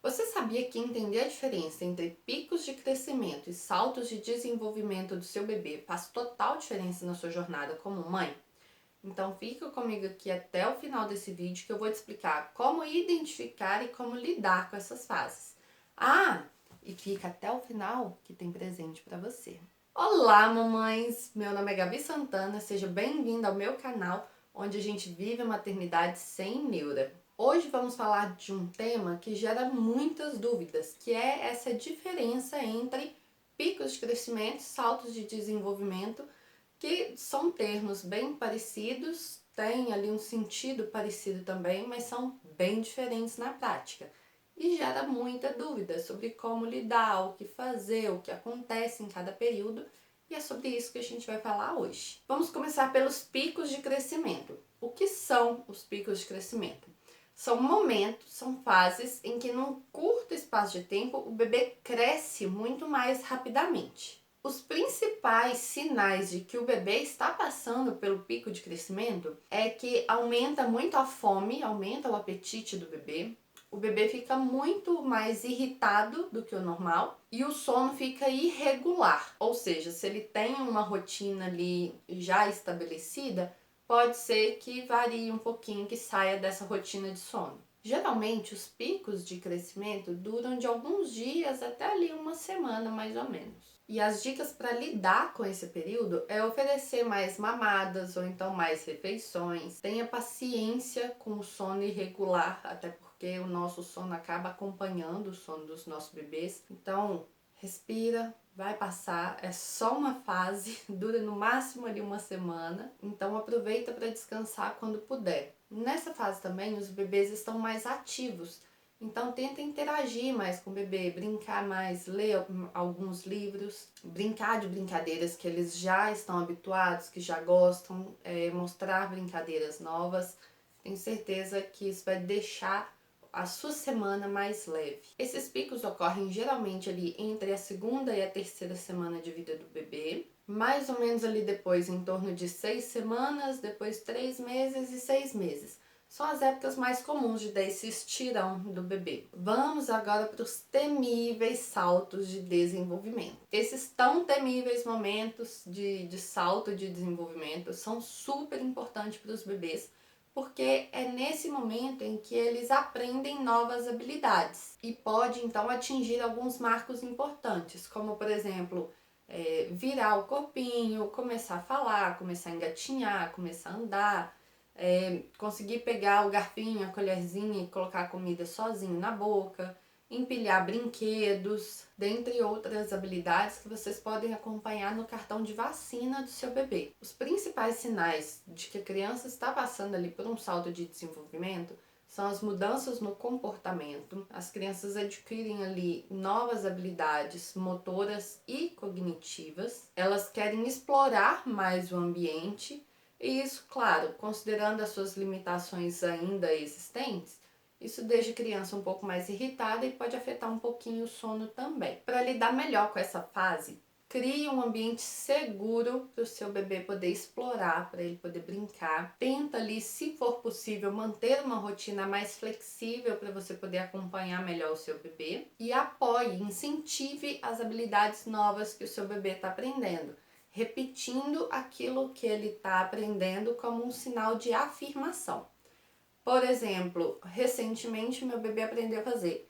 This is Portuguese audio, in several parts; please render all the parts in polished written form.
Você sabia que entender a diferença entre picos de crescimento e saltos de desenvolvimento do seu bebê faz total diferença na sua jornada como mãe? Então fica comigo aqui até o final desse vídeo que eu vou te explicar como identificar e como lidar com essas fases. Ah, e fica até o final que tem presente para você. Olá, mamães! Meu nome é Gabi Santana, seja bem-vinda ao meu canal, onde a gente vive a maternidade sem neura. Hoje vamos falar de um tema que gera muitas dúvidas, que é essa diferença entre picos de crescimento e saltos de desenvolvimento, que são termos bem parecidos, têm ali um sentido parecido também, mas são bem diferentes na prática. E gera muita dúvida sobre como lidar, o que fazer, o que acontece em cada período, e é sobre isso que a gente vai falar hoje. Vamos começar pelos picos de crescimento. O que são os picos de crescimento? São momentos, são fases em que num curto espaço de tempo o bebê cresce muito mais rapidamente. Os principais sinais de que o bebê está passando pelo pico de crescimento é que aumenta muito a fome, aumenta o apetite do bebê, o bebê fica muito mais irritado do que o normal e o sono fica irregular. Ou seja, se ele tem uma rotina ali já estabelecida, pode ser que varie um pouquinho, que saia dessa rotina de sono. Geralmente, os picos de crescimento duram de alguns dias até ali uma semana, mais ou menos. E as dicas para lidar com esse período é oferecer mais mamadas ou então mais refeições. Tenha paciência com o sono irregular, até porque o nosso sono acaba acompanhando o sono dos nossos bebês. Então, respira, vai passar, é só uma fase, dura no máximo ali uma semana, então aproveita para descansar quando puder. Nessa fase também os bebês estão mais ativos, então tenta interagir mais com o bebê, brincar mais, ler alguns livros, brincar de brincadeiras que eles já estão habituados, que já gostam, mostrar brincadeiras novas. Tenho certeza que isso vai deixar a sua semana mais leve. Esses picos ocorrem geralmente ali entre a segunda e a terceira semana de vida do bebê, mais ou menos ali depois em torno de 6 semanas, depois 3 meses e 6 meses. São as épocas mais comuns de dar esse estirão do bebê. Vamos agora para os temíveis saltos de desenvolvimento. Esses tão temíveis momentos de salto de desenvolvimento são super importantes para os bebês, porque é nesse momento em que eles aprendem novas habilidades e pode então atingir alguns marcos importantes, como por exemplo, virar o corpinho, começar a falar, começar a engatinhar, começar a andar, conseguir pegar o garfinho, a colherzinha e colocar a comida sozinho na boca, empilhar brinquedos, dentre outras habilidades que vocês podem acompanhar no cartão de vacina do seu bebê. Os principais sinais de que a criança está passando ali por um salto de desenvolvimento são as mudanças no comportamento. As crianças adquirem ali novas habilidades motoras e cognitivas. Elas querem explorar mais o ambiente e isso, claro, considerando as suas limitações ainda existentes, isso deixa a criança um pouco mais irritada e pode afetar um pouquinho o sono também. Para lidar melhor com essa fase, crie um ambiente seguro para o seu bebê poder explorar, para ele poder brincar. Tenta ali, se for possível, manter uma rotina mais flexível para você poder acompanhar melhor o seu bebê. E apoie, incentive as habilidades novas que o seu bebê está aprendendo, repetindo aquilo que ele está aprendendo como um sinal de afirmação. Por exemplo, recentemente meu bebê aprendeu a fazer.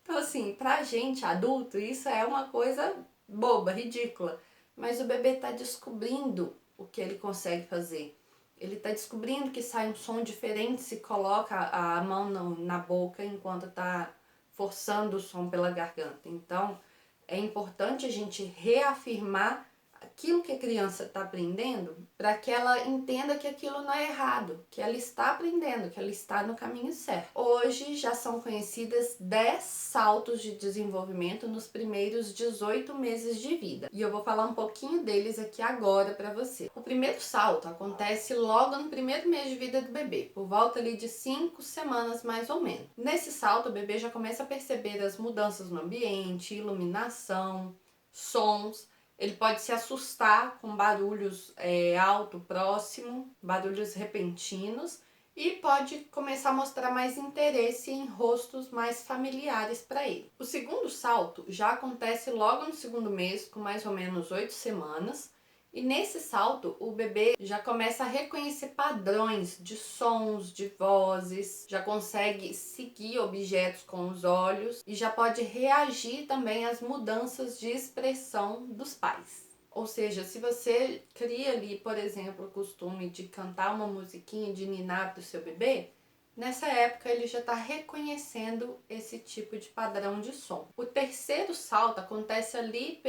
Então assim, pra gente adulto isso é uma coisa boba, ridícula. Mas o bebê está descobrindo o que ele consegue fazer. Ele está descobrindo que sai um som diferente se coloca a mão na boca enquanto está forçando o som pela garganta. Então, é importante a gente reafirmar aquilo que a criança está aprendendo para que ela entenda que aquilo não é errado, que ela está aprendendo, que ela está no caminho certo. Hoje já são conhecidas 10 saltos de desenvolvimento nos primeiros 18 meses de vida. E eu vou falar um pouquinho deles aqui agora para você. O primeiro salto acontece logo no primeiro mês de vida do bebê, por volta ali de 5 semanas mais ou menos. Nesse salto o bebê já começa a perceber as mudanças no ambiente, iluminação, sons. Ele pode se assustar com barulhos alto, próximo, barulhos repentinos, e pode começar a mostrar mais interesse em rostos mais familiares para ele. O segundo salto já acontece logo no segundo mês, com mais ou menos 8 semanas, e nesse salto o bebê já começa a reconhecer padrões de sons, de vozes, já consegue seguir objetos com os olhos e já pode reagir também às mudanças de expressão dos pais. Ou seja, se você cria ali, por exemplo, o costume de cantar uma musiquinha, de ninar para o seu bebê, nessa época ele já está reconhecendo esse tipo de padrão de som. O terceiro salto acontece ali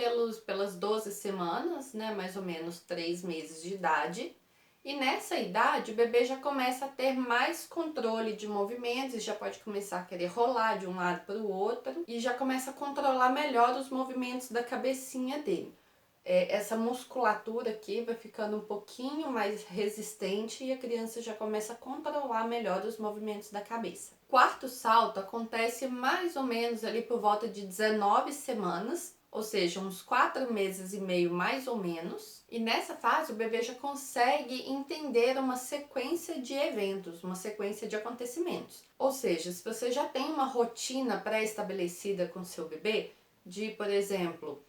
pelas 12 semanas, né, mais ou menos 3 meses de idade. E nessa idade o bebê já começa a ter mais controle de movimentos e já pode começar a querer rolar de um lado para o outro e já começa a controlar melhor os movimentos da cabecinha dele. Essa musculatura aqui vai ficando um pouquinho mais resistente e a criança já começa a controlar melhor os movimentos da cabeça. Quarto salto acontece mais ou menos ali por volta de 19 semanas, ou seja, uns 4 meses e meio mais ou menos. E nessa fase o bebê já consegue entender uma sequência de eventos, uma sequência de acontecimentos. Ou seja, se você já tem uma rotina pré-estabelecida com seu bebê, de, por exemplo,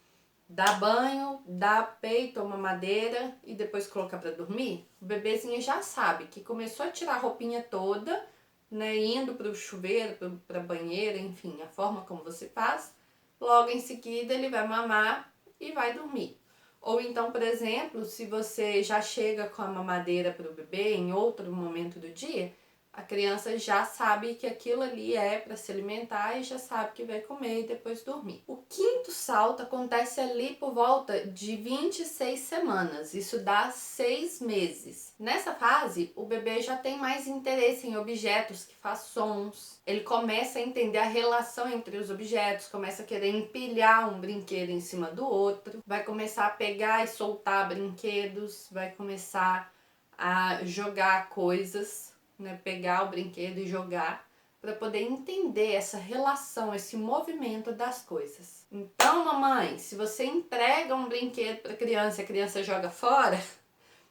dar banho, dar peito, uma mamadeira e depois colocar para dormir, o bebezinho já sabe que começou a tirar a roupinha toda, né, indo para o chuveiro, para a banheira, enfim, a forma como você faz, logo em seguida ele vai mamar e vai dormir. Ou então, por exemplo, se você já chega com a mamadeira para o bebê em outro momento do dia, a criança já sabe que aquilo ali é para se alimentar e já sabe que vai comer e depois dormir. O quinto salto acontece ali por volta de 26 semanas, isso dá 6 meses. Nessa fase, o bebê já tem mais interesse em objetos que fazem sons, ele começa a entender a relação entre os objetos, começa a querer empilhar um brinquedo em cima do outro, vai começar a pegar e soltar brinquedos, vai começar a jogar coisas, né, pegar o brinquedo e jogar, para poder entender essa relação, esse movimento das coisas. Então, mamãe, se você entrega um brinquedo para a criança joga fora,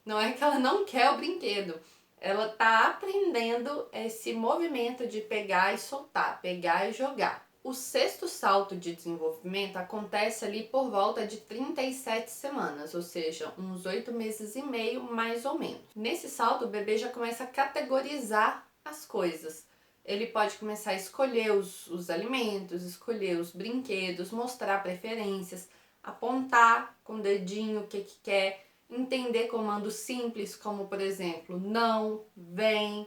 não é que ela não quer o brinquedo, ela está aprendendo esse movimento de pegar e soltar, pegar e jogar. O sexto salto de desenvolvimento acontece ali por volta de 37 semanas, ou seja, uns 8 meses e meio mais ou menos. Nesse salto, o bebê já começa a categorizar as coisas. Ele pode começar a escolher os alimentos, escolher os brinquedos, mostrar preferências, apontar com o dedinho o que quer, entender comandos simples como, por exemplo, não, vem,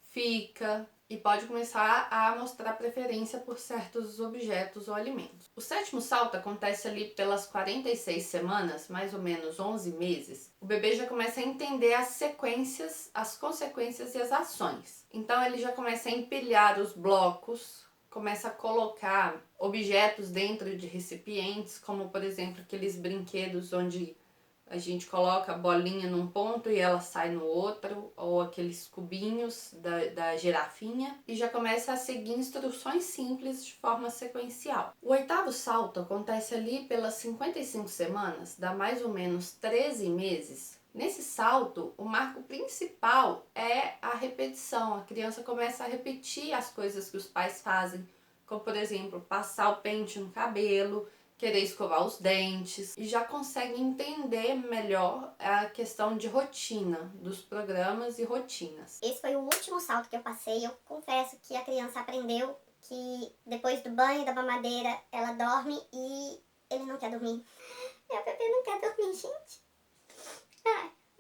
fica, e pode começar a mostrar preferência por certos objetos ou alimentos. O sétimo salto acontece ali pelas 46 semanas, mais ou menos 11 meses. O bebê já começa a entender as sequências, as consequências e as ações. Então ele já começa a empilhar os blocos, começa a colocar objetos dentro de recipientes, como por exemplo aqueles brinquedos onde a gente coloca a bolinha num ponto e ela sai no outro, ou aqueles cubinhos da girafinha, e já começa a seguir instruções simples de forma sequencial. O oitavo salto acontece ali pelas 55 semanas, dá mais ou menos 13 meses. Nesse salto, o marco principal é a repetição. A criança começa a repetir as coisas que os pais fazem, como por exemplo, passar o pente no cabelo, querer escovar os dentes, e já consegue entender melhor a questão de rotina, dos programas e rotinas. Esse foi o último salto que eu passei. Eu confesso que a criança aprendeu que depois do banho, da mamadeira, ela dorme e ele não quer dormir. Meu bebê não quer dormir, gente.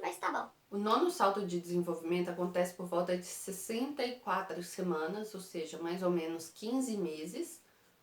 Mas tá bom. O nono salto de desenvolvimento acontece por volta de 64 semanas, ou seja, mais ou menos 15 meses,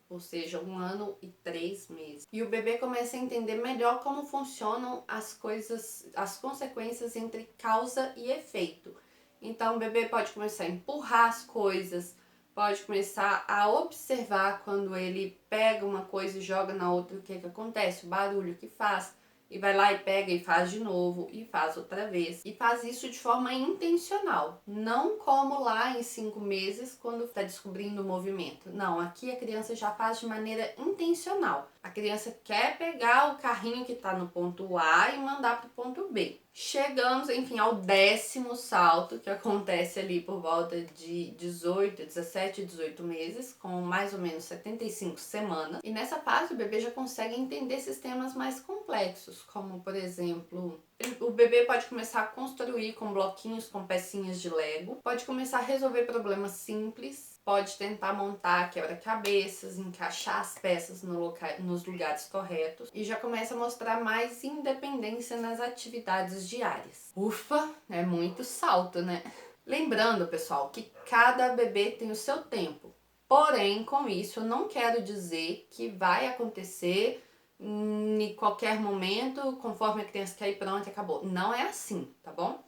ou seja, 1 ano e 3 meses. E o bebê começa a entender melhor como funcionam as coisas, as consequências entre causa e efeito. Então o bebê pode começar a empurrar as coisas, pode começar a observar quando ele pega uma coisa e joga na outra, o que acontece, o barulho que faz. E vai lá e pega e faz de novo, e faz outra vez. E faz isso de forma intencional. Não como lá em 5 meses, quando está descobrindo o movimento. Não, aqui a criança já faz de maneira intencional. A criança quer pegar o carrinho que está no ponto A e mandar para o ponto B. Chegamos, enfim, ao 10º salto, que acontece ali por volta de 17, 18 meses, com mais ou menos 75 semanas. E nessa fase o bebê já consegue entender sistemas mais complexos, como, por exemplo, o bebê pode começar a construir com bloquinhos, com pecinhas de Lego, pode começar a resolver problemas simples, pode tentar montar quebra-cabeças, encaixar as peças nos lugares corretos e já começa a mostrar mais independência nas atividades diárias. Ufa, é muito salto, né? Lembrando, pessoal, que cada bebê tem o seu tempo. Porém, com isso, eu não quero dizer que vai acontecer em qualquer momento, conforme a criança quer ir, pronto, acabou. Não é assim, tá bom?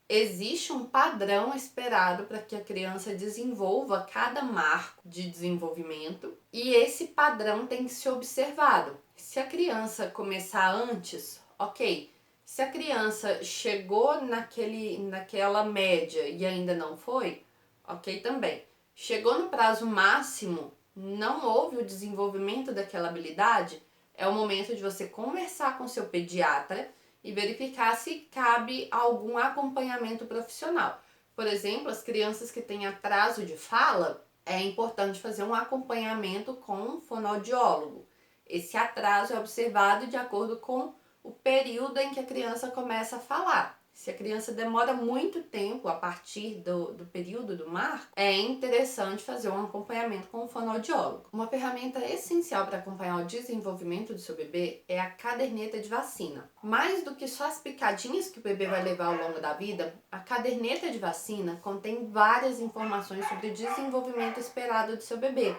Existe um padrão esperado para que a criança desenvolva cada marco de desenvolvimento e esse padrão tem que ser observado. Se a criança começar antes, ok. Se a criança chegou naquela média e ainda não foi, ok também. Chegou no prazo máximo, não houve o desenvolvimento daquela habilidade, é o momento de você conversar com seu pediatra e verificar se cabe algum acompanhamento profissional. Por exemplo, as crianças que têm atraso de fala, é importante fazer um acompanhamento com um fonoaudiólogo. Esse atraso é observado de acordo com o período em que a criança começa a falar. Se a criança demora muito tempo a partir do período do marco, é interessante fazer um acompanhamento com o fonoaudiólogo. Uma ferramenta essencial para acompanhar o desenvolvimento do seu bebê é a caderneta de vacina. Mais do que só as picadinhas que o bebê vai levar ao longo da vida, a caderneta de vacina contém várias informações sobre o desenvolvimento esperado do seu bebê.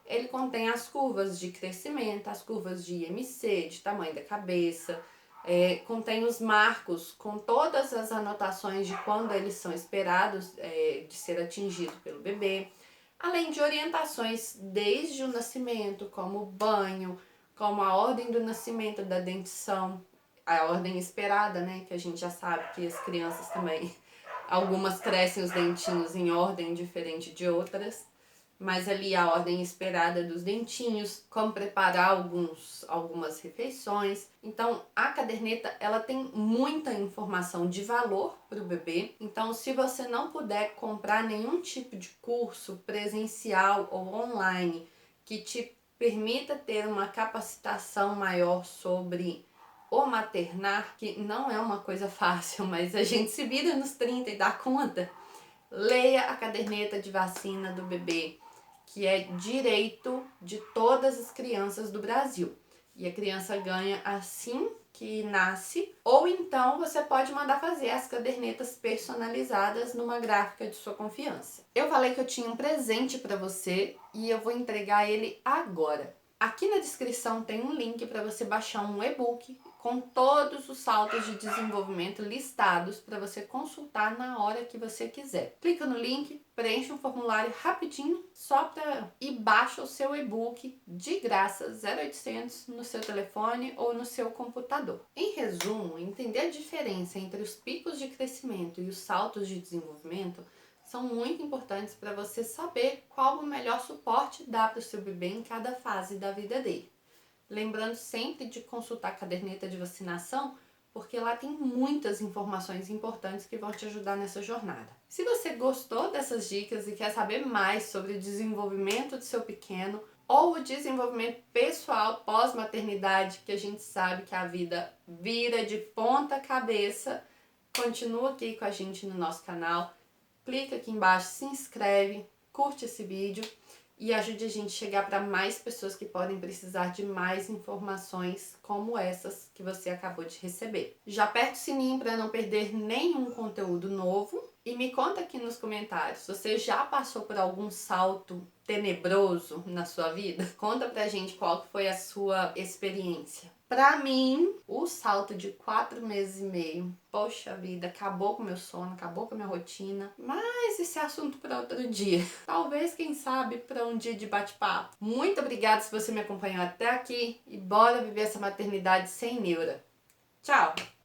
Ele contém as curvas de crescimento, as curvas de IMC, de tamanho da cabeça, contém os marcos com todas as anotações de quando eles são esperados de ser atingido pelo bebê, além de orientações desde o nascimento, como o banho, como a ordem do nascimento da dentição, a ordem esperada, né, que a gente já sabe que as crianças também, algumas crescem os dentinhos em ordem diferente de outras, mas ali a ordem esperada dos dentinhos, como preparar algumas refeições. Então, a caderneta, ela tem muita informação de valor para o bebê. Então, se você não puder comprar nenhum tipo de curso presencial ou online que te permita ter uma capacitação maior sobre o maternar, que não é uma coisa fácil, mas a gente se vira nos 30 e dá conta, leia a caderneta de vacina do bebê, que é direito de todas as crianças do Brasil. E a criança ganha assim que nasce, ou então você pode mandar fazer as cadernetas personalizadas numa gráfica de sua confiança. Eu falei que eu tinha um presente para você e eu vou entregar ele agora. Aqui na descrição tem um link para você baixar um e-book com todos os saltos de desenvolvimento listados para você consultar na hora que você quiser. Clica no link, preenche um formulário rapidinho e baixa o seu e-book de graça 0800 no seu telefone ou no seu computador. Em resumo, entender a diferença entre os picos de crescimento e os saltos de desenvolvimento são muito importantes para você saber qual o melhor suporte dá para o seu bebê em cada fase da vida dele. Lembrando sempre de consultar a caderneta de vacinação, porque lá tem muitas informações importantes que vão te ajudar nessa jornada. Se você gostou dessas dicas e quer saber mais sobre o desenvolvimento do seu pequeno ou o desenvolvimento pessoal pós-maternidade, que a gente sabe que a vida vira de ponta cabeça, continua aqui com a gente no nosso canal. Clica aqui embaixo, se inscreve, curte esse vídeo e ajude a gente a chegar para mais pessoas que podem precisar de mais informações como essas que você acabou de receber. Já aperta o sininho para não perder nenhum conteúdo novo e me conta aqui nos comentários, você já passou por algum salto tenebroso na sua vida? Conta pra gente qual foi a sua experiência. Pra mim, o salto de 4 meses e meio, poxa vida, acabou com o meu sono, acabou com a minha rotina. Mas esse é assunto para outro dia. Talvez, quem sabe, para um dia de bate-papo. Muito obrigada se você me acompanhou até aqui e bora viver essa maternidade sem neura. Tchau!